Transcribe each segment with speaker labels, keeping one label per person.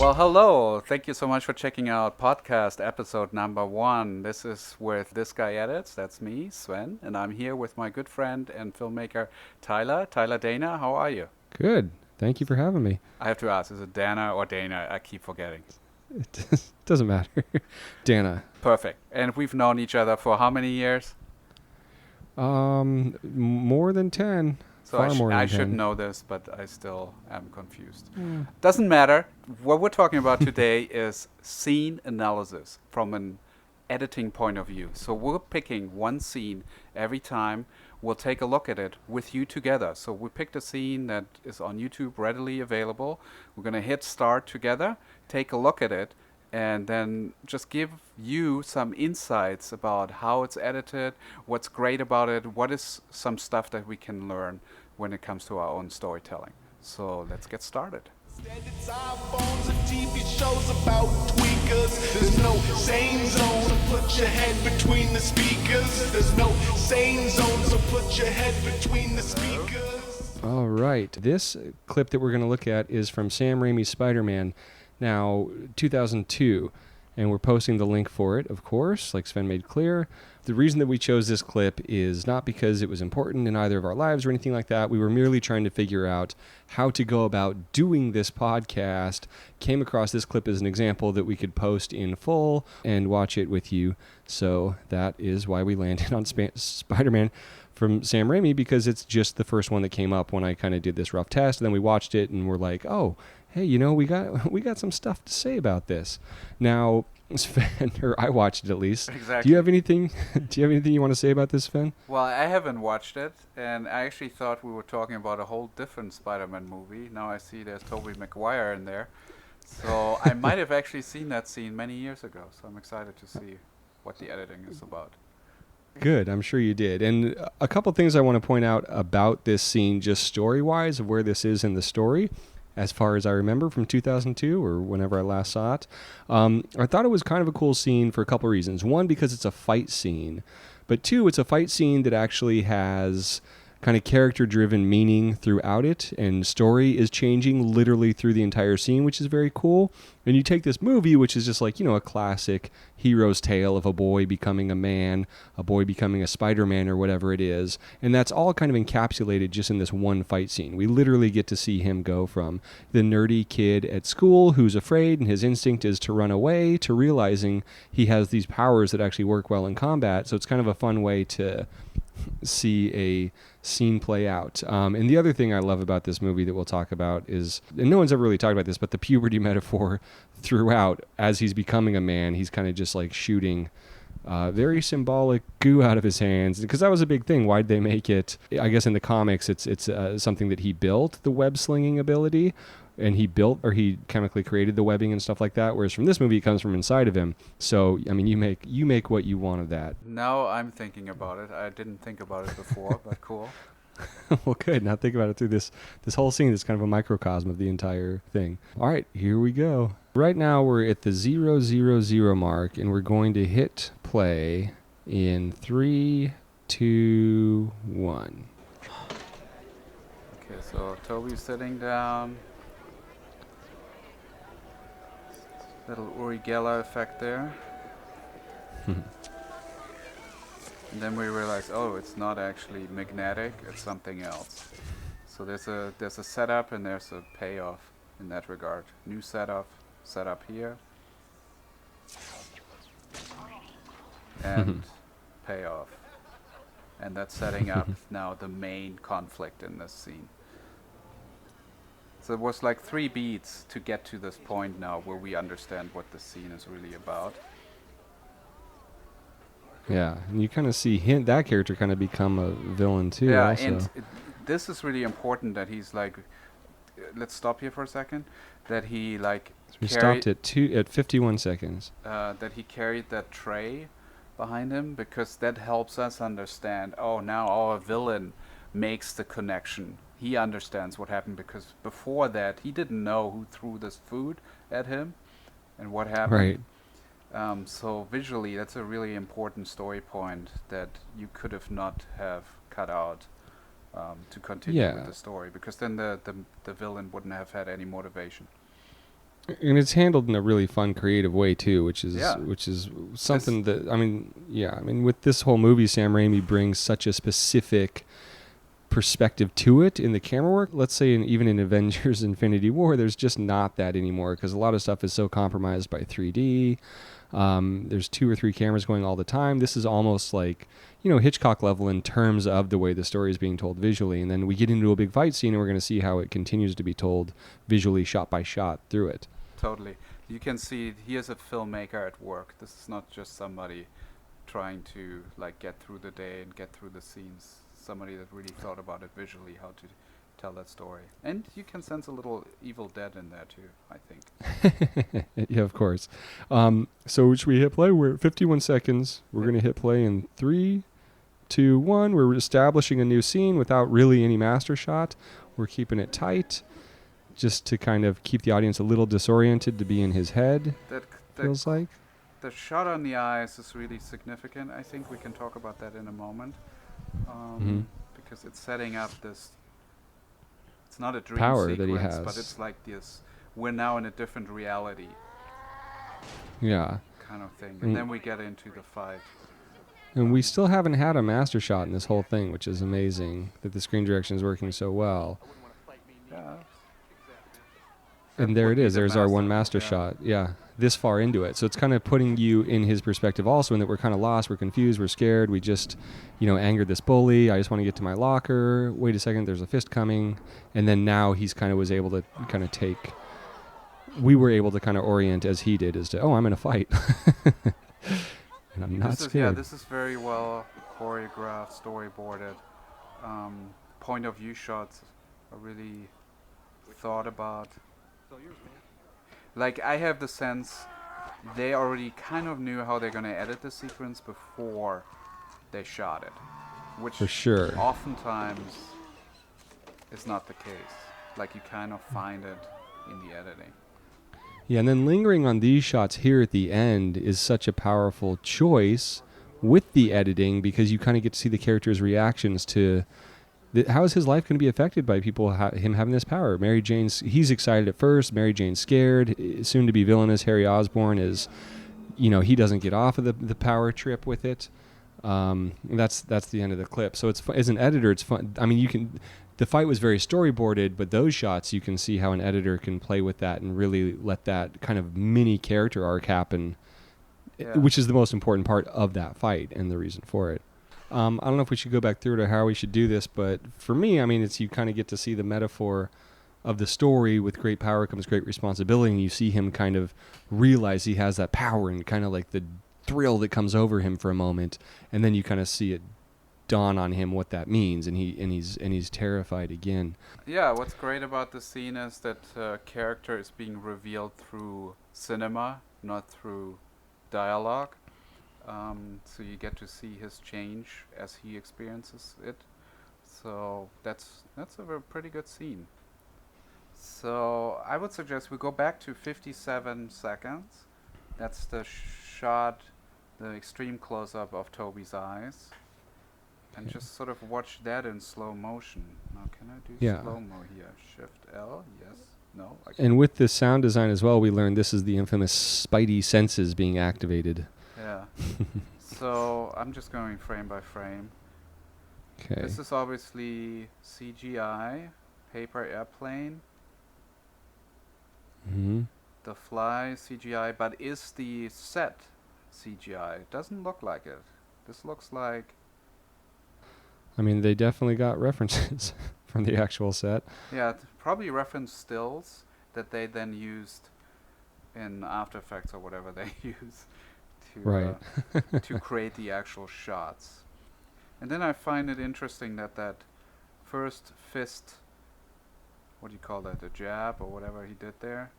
Speaker 1: Well, hello. Thank you so much for checking out podcast episode number 1. This is with This Guy Edits. That's me, Sven, and I'm here with my good friend and filmmaker Tyler. Tyler Dana, how are you?
Speaker 2: Good. Thank you for having me.
Speaker 1: I have to ask, is it Dana or Dana? I keep forgetting.
Speaker 2: It doesn't matter. Dana.
Speaker 1: Perfect. And we've known each other for how many years?
Speaker 2: More than 10.
Speaker 1: So
Speaker 2: Far more than
Speaker 1: I
Speaker 2: 10.
Speaker 1: should know this, but I still am confused. Doesn't matter. What we're talking about today is scene analysis from an editing point of view. So we're picking one scene every time. We'll take a look at it with you together. So we picked a scene that is on YouTube readily available. We're going to hit start together, take a look at it, and then just give you some insights about how it's edited, what's great about it, what is some stuff that we can learn when it comes to our own storytelling. So let's get started.
Speaker 3: It's iPhones and TV shows about tweakers. There's no sane zone, so put your head between the speakers. There's no sane zone, so put your head between the speakers.
Speaker 2: All right. This clip that we're going to look at is from Sam Raimi's Spider-Man, now 2002. And we're posting the link for it, of course, like Sven made clear. The reason that we chose this clip is not because it was important in either of our lives or anything like that. We were merely trying to figure out how to go about doing this podcast. Came across this clip as an example that we could post in full and watch it with you. So that is why we landed on Spider-Man from Sam Raimi, because it's just the first one that came up when I kind of did this rough test. And then we watched it and we're like, oh, hey, you know, we got some stuff to say about this. Now, Sven, or I watched it at least.
Speaker 1: Exactly.
Speaker 2: Do you have anything you want to say about this, Sven?
Speaker 1: Well, I haven't watched it, and I actually thought we were talking about a whole different Spider-Man movie. Now I see there's Tobey Maguire in there. So I might have actually seen that scene many years ago, so I'm excited to see what the editing is about.
Speaker 2: Good, I'm sure you did. And a couple things I want to point out about this scene, just story-wise, of where this is in the story, as far as I remember from 2002 or whenever I last saw it. I thought it was kind of a cool scene for a couple reasons. One, because it's a fight scene. But two, it's a fight scene that actually has kind of character-driven meaning throughout it, and story is changing literally through the entire scene, which is very cool. And you take this movie, which is just like, you know, a classic hero's tale of a boy becoming a man, a boy becoming a Spider-Man or whatever it is, and that's all kind of encapsulated just in this one fight scene. We literally get to see him go from the nerdy kid at school who's afraid and his instinct is to run away to realizing he has these powers that actually work well in combat. So it's kind of a fun way to see a scene play out. And the other thing I love about this movie that we'll talk about is, and no one's ever really talked about this, but the puberty metaphor throughout. As he's becoming a man, he's kind of just like shooting very symbolic goo out of his hands, because that was a big thing. Why'd they make it? I guess in the comics it's something that he built, the web slinging ability, and he chemically created the webbing and stuff like that, whereas from this movie it comes from inside of him. So I mean, you make what you want of that.
Speaker 1: Now I'm thinking about it. I didn't think about it before, but cool.
Speaker 2: Well, good. Now think about it through this whole scene. It's kind of a microcosm of the entire thing. All right, here we go. Right now we're at the 000 mark, and we're going to hit play in 3, 2, 1.
Speaker 1: Okay, so Toby's sitting down. Little Uri Geller effect there. And then we realize, oh, it's not actually magnetic, it's something else. So there's a setup and there's a payoff in that regard. New setup here. And payoff. And that's setting up now the main conflict in this scene. So it was like 3 beats to get to this point now where we understand what the scene is really about.
Speaker 2: Yeah, and you kind of see that character kind of become a villain too.
Speaker 1: Yeah,
Speaker 2: also.
Speaker 1: and this is really important that he's like, let's stop here for a second, that he like
Speaker 2: We stopped at 51 seconds.
Speaker 1: That he carried that tray behind him, because that helps us understand, oh, now our villain makes the connection. He understands what happened, because before that he didn't know who threw this food at him and what happened.
Speaker 2: Right.
Speaker 1: So visually, that's a really important story point that you could have not have cut out to continue with the story, because then the villain wouldn't have had any motivation.
Speaker 2: And it's handled in a really fun, creative way too, which is
Speaker 1: Yeah.
Speaker 2: something that I mean, with this whole movie, Sam Raimi brings such a specific perspective to it in the camera work. Let's say even in Avengers Infinity War, there's just not that anymore because a lot of stuff is so compromised by 3D. There's 2 or 3 cameras going all the time. This is almost like, Hitchcock level in terms of the way the story is being told visually. And then we get into a big fight scene and we're going to see how it continues to be told visually, shot by shot through it.
Speaker 1: Totally. You can see he is a filmmaker at work. This is not just somebody trying to like get through the day and get through the scenes. Somebody that really thought about it visually, how to tell that story. And you can sense a little Evil Dead in there too, I think.
Speaker 2: Yeah, of course. So should we hit play? We're at 51 seconds. We're going to hit play in 3, 2, 1. We're establishing a new scene without really any master shot. We're keeping it tight just to kind of keep the audience a little disoriented to be in his head, feels like.
Speaker 1: The shot on the eyes is really significant. I think we can talk about that in a moment. Because it's setting up this, it's not a dream
Speaker 2: power
Speaker 1: sequence,
Speaker 2: that he has,
Speaker 1: but it's like this, we're now in a different reality.
Speaker 2: Yeah.
Speaker 1: Kind of thing. And then we get into the fight.
Speaker 2: And we still haven't had a master shot in this whole thing, which is amazing that the screen direction is working so well.
Speaker 1: Yeah.
Speaker 2: And there it is. There's our one master shot. Yeah. This far into it. So it's kind of putting you in his perspective also, in that we're kind of lost, we're confused, we're scared, we just, angered this bully, I just want to get to my locker, wait a second, there's a fist coming, and then now he's kind of was able to kind of we were able to kind of orient as he did as to, I'm in a fight. And I'm not scared.
Speaker 1: This is very well choreographed, storyboarded. Point of view shots are really thought about. Like, I have the sense they already kind of knew how they're going to edit the sequence before they shot it. Which
Speaker 2: for sure
Speaker 1: oftentimes is not the case. Like, you kind of find it in the editing.
Speaker 2: Yeah, and then lingering on these shots here at the end is such a powerful choice with the editing, because you kind of get to see the characters' reactions to how is his life going to be affected by people him having this power. Mary Jane's, he's excited at first, Mary Jane's scared, soon to be villainous Harry Osborn is, he doesn't get off of the power trip with it. That's the end of the clip. So it's as an editor, it's fun. I mean, the fight was very storyboarded, but those shots, you can see how an editor can play with that and really let that kind of mini character arc happen, which is the most important part of that fight and the reason for it. I don't know if we should go back through to how we should do this, but for me, I mean, it's you kind of get to see the metaphor of the story. With great power comes great responsibility, and you see him kind of realize he has that power and kind of like the thrill that comes over him for a moment, and then you kind of see it dawn on him what that means, and he's terrified again.
Speaker 1: Yeah, what's great about the scene is that character is being revealed through cinema, not through dialogue. So you get to see his change as he experiences it. So that's a pretty good scene. So I would suggest we go back to 57 seconds. That's the shot, the extreme close-up of Toby's eyes. And just sort of watch that in slow motion. Now, can I do slow-mo here? Shift L, yes, no.
Speaker 2: And with the sound design as well, we learned this is the infamous Spidey senses being activated.
Speaker 1: Yeah. So I'm just going frame by frame.
Speaker 2: Okay.
Speaker 1: This is obviously CGI, paper airplane.
Speaker 2: Mm-hmm.
Speaker 1: The fly CGI, but is the set CGI? It doesn't look like it. This looks like...
Speaker 2: I mean, they definitely got references from the actual set.
Speaker 1: Yeah, probably reference stills that they then used in After Effects or whatever they use to create the actual shots. And then I find it interesting that first fist, what do you call that, a jab or whatever he did there?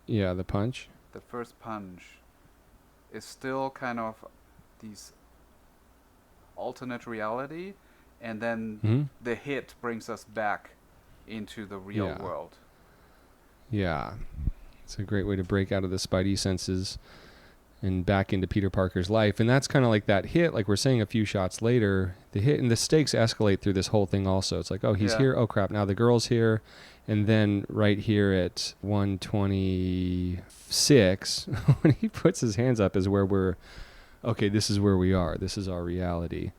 Speaker 2: Yeah, the punch.
Speaker 1: The first punch is still kind of these alternate reality, and then the hit brings us back into the real world.
Speaker 2: Yeah. It's a great way to break out of the Spidey senses and back into Peter Parker's life. And that's kind of like that hit, like we're saying a few shots later, the hit and the stakes escalate through this whole thing also. It's like, oh, he's here. Oh, crap. Now the girl's here. And then right here at 126, when he puts his hands up is where we're, okay, this is where we are. This is our reality.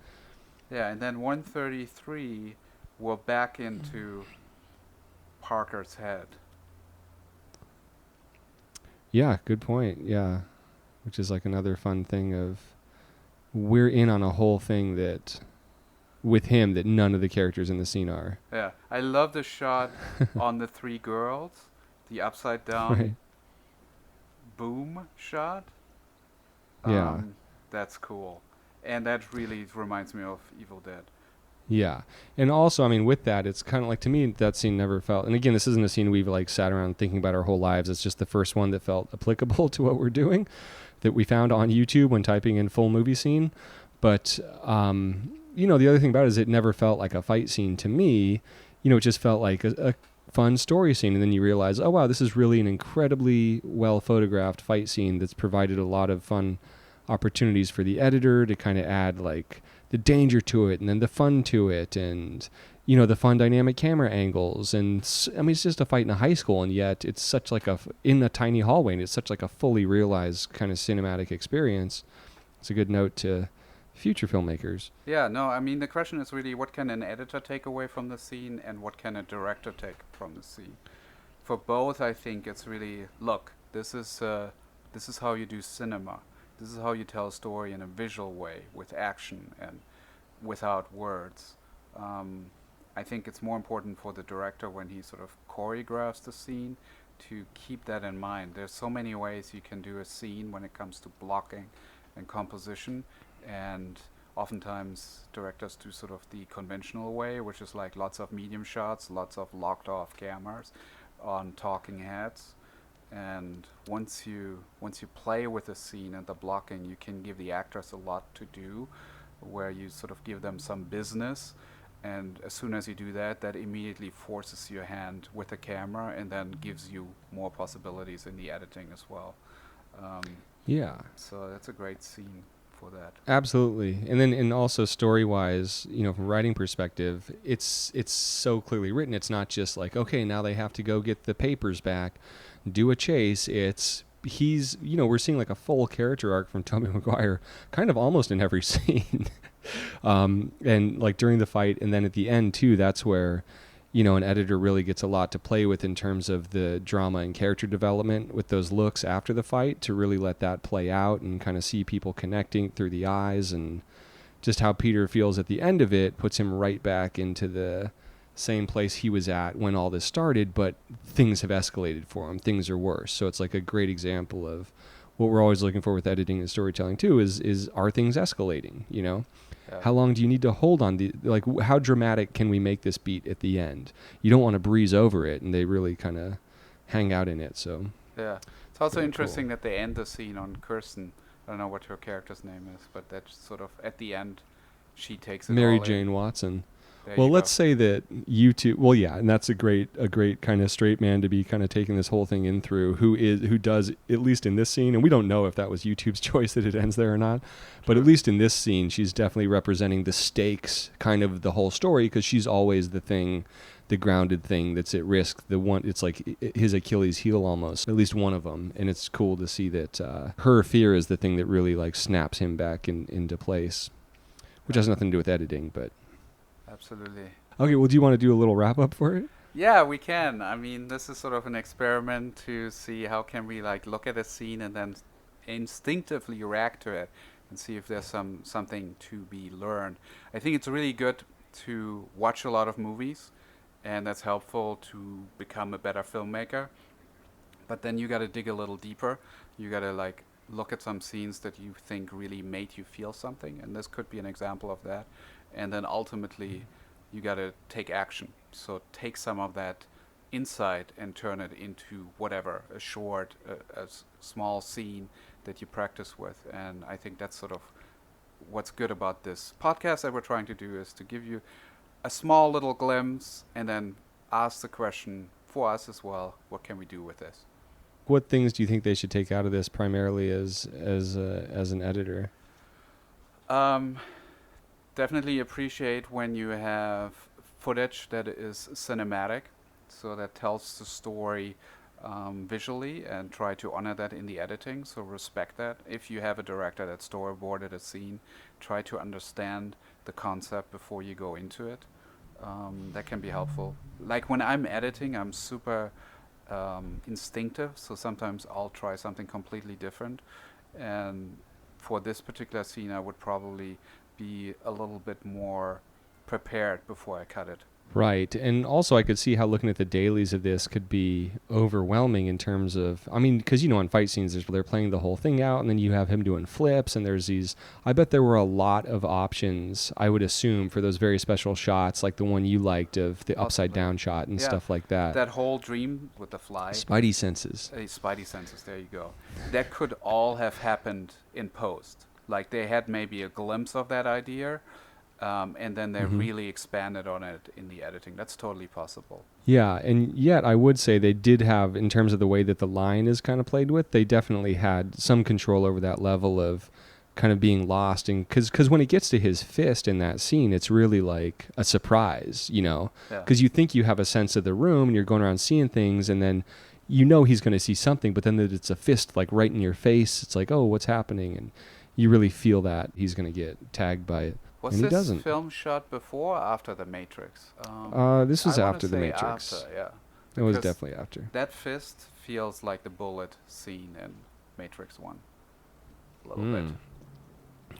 Speaker 1: Yeah, and then 133, we're back into Parker's head.
Speaker 2: Yeah, good point. Yeah. Which is like another fun thing of we're in on a whole thing that with him that none of the characters in the scene are.
Speaker 1: Yeah, I love the shot on the three girls, the upside down boom shot.
Speaker 2: Yeah.
Speaker 1: That's cool. And that really reminds me of Evil Dead.
Speaker 2: Yeah. And also, I mean, with that, it's kind of like, to me, that scene never felt, and again, this isn't a scene we've like sat around thinking about our whole lives. It's just the first one that felt applicable to what we're doing that we found on YouTube when typing in full movie scene. But, you know, the other thing about it is it never felt like a fight scene to me. You know, it just felt like a fun story scene. And then you realize, oh, wow, this is really an incredibly well photographed fight scene that's provided a lot of fun opportunities for the editor to kind of add like the danger to it and then the fun to it and, you know, the fun dynamic camera angles. And I mean, it's just a fight in a high school, and yet it's such like in a tiny hallway, and it's such like a fully realized kind of cinematic experience. It's a good note to future filmmakers.
Speaker 1: Yeah, no, I mean, the question is really what can an editor take away from the scene and what can a director take from the scene? For both, I think it's really, look, this is how you do cinema. This is how you tell a story in a visual way, with action and without words. I think it's more important for the director when he sort of choreographs the scene to keep that in mind. There's so many ways you can do a scene when it comes to blocking and composition, and oftentimes directors do sort of the conventional way, which is like lots of medium shots, lots of locked off cameras on talking heads. And once you play with the scene and the blocking, you can give the actors a lot to do, where you sort of give them some business, and as soon as you do that, that immediately forces your hand with the camera and then gives you more possibilities in the editing as well.
Speaker 2: Yeah.
Speaker 1: So that's a great scene for that.
Speaker 2: Absolutely. And also story-wise, you know, from a writing perspective, it's so clearly written. It's not just like, okay, now they have to go get the papers back, do a chase. He's, you know, we're seeing like a full character arc from Tobey Maguire kind of almost in every scene. And like during the fight and then at the end too, that's where, you know, an editor really gets a lot to play with in terms of the drama and character development with those looks after the fight, to really let that play out and kind of see people connecting through the eyes, and just how Peter feels at the end of it puts him right back into the same place he was at when all this started, but things have escalated for him. Things are worse. So it's like a great example of what we're always looking for with editing and storytelling too, is are things escalating, you know? Yeah. How long do you need to hold on how dramatic can we make this beat at the end? You don't want to breeze over it, and they really kind of hang out in it. So
Speaker 1: yeah, it's also interesting that they end the scene on Kirsten. I don't know what her character's name is, but that's sort of at the end, she takes it
Speaker 2: Mary
Speaker 1: all
Speaker 2: Jane
Speaker 1: in.
Speaker 2: Watson.
Speaker 1: There
Speaker 2: Well, let's say that YouTube. Well, yeah, and that's a great kind of straight man to be kind of taking this whole thing in through. Who does, at least in this scene, and we don't know if that was YouTube's choice that it ends there or not, but at least in this scene, she's definitely representing the stakes, kind of the whole story, because she's always the thing, the grounded thing that's at risk. The one, it's like his Achilles heel almost, at least one of them, and it's cool to see that her fear is the thing that really like snaps him back into place, which has nothing to do with editing, but.
Speaker 1: Absolutely.
Speaker 2: Okay, well, do you want to do a little wrap-up for it?
Speaker 1: Yeah, we can. I mean, this is sort of an experiment to see how can we like look at a scene and then instinctively react to it and see if there's something to be learned. I think it's really good to watch a lot of movies, and that's helpful to become a better filmmaker. But then you got to dig a little deeper. You got to like look at some scenes that you think really made you feel something, and this could be an example of that. And then ultimately, you got to take action. So take some of that insight and turn it into whatever, a short, a small scene that you practice with. And I think that's sort of what's good about this podcast that we're trying to do, is to give you a small little glimpse and then ask the question for us as well, what can we do with this?
Speaker 2: what things do you think they should take out of this primarily as an editor?
Speaker 1: Definitely appreciate when you have footage that is cinematic, so that tells the story visually, and try to honor that in the editing. So respect that. If you have a director that storyboarded a scene, try to understand the concept before you go into it. That can be helpful. Like when I'm editing, I'm super instinctive, so sometimes I'll try something completely different. And for this particular scene, I would probably be a little bit more prepared before I cut it.
Speaker 2: Right. And also I could see how looking at the dailies of this could be overwhelming in terms of, I mean, because, on fight scenes, they're playing the whole thing out, and then you have him doing flips, and there's these, I bet there were a lot of options, I would assume, for those very special shots, like the one you liked of the upside down shot and stuff like that.
Speaker 1: That whole dream with the fly.
Speaker 2: Spidey senses.
Speaker 1: Spidey senses, there you go. That could all have happened in post. Like they had maybe a glimpse of that idea, and then they really expanded on it in the editing. That's totally possible.
Speaker 2: Yeah, and yet I would say they did have, in terms of the way that the line is kind of played with, they definitely had some control over that level of kind of being lost. And because when it gets to his fist in that scene, it's really like a surprise, because you think you have a sense of the room and you're going around seeing things, and then he's going to see something, but then that it's a fist like right in your face. It's like, oh, what's happening? And you really feel that he's going to get tagged by it.
Speaker 1: Was
Speaker 2: and
Speaker 1: this
Speaker 2: he doesn't.
Speaker 1: film shot before or after The Matrix?
Speaker 2: This was
Speaker 1: I wanna
Speaker 2: after The
Speaker 1: say
Speaker 2: Matrix.
Speaker 1: After, yeah.
Speaker 2: It was
Speaker 1: Because
Speaker 2: definitely after.
Speaker 1: That fist feels like the bullet scene in Matrix 1. A little bit.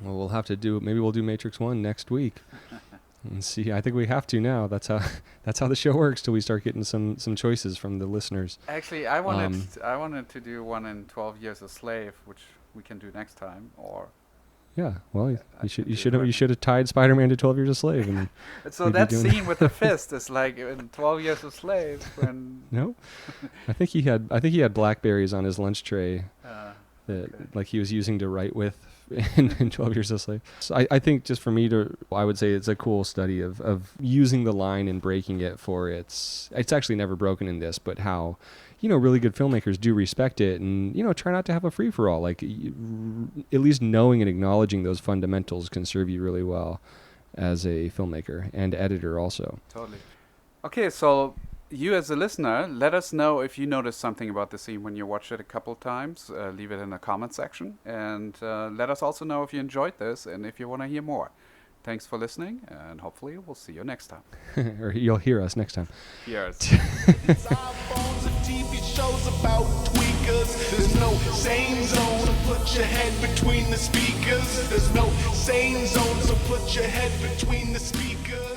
Speaker 2: Well, we'll have to maybe we'll do Matrix 1 next week. And see, I think we have to now. That's how the show works till we start getting some choices from the listeners.
Speaker 1: Actually, I wanted to do one in 12 Years a Slave, which we can do next time, or
Speaker 2: yeah, well, you should have tied Spider-Man to 12 Years a Slave. And
Speaker 1: so that scene with the fist is like in 12 Years a Slave. When
Speaker 2: no, I think he had blackberries on his lunch tray that like he was using to write with in 12 Years a Slave. So I think just for me I would say it's a cool study of using the line and breaking it for it's actually never broken in this, but how really good filmmakers do respect it and, try not to have a free-for-all. Like, at least knowing and acknowledging those fundamentals can serve you really well as a filmmaker and editor also.
Speaker 1: Totally. Okay, so you as a listener, let us know if you noticed something about the scene when you watched it a couple times. Leave it in the comment section. And let us also know if you enjoyed this and if you want to hear more. Thanks for listening, and hopefully we'll see you next time.
Speaker 2: Or you'll hear us next time.
Speaker 1: Yes.
Speaker 3: iPhones and TV shows about tweakers. There's no sane zone, so put your head between the speakers. There's no sane zone, so put your head between the speakers.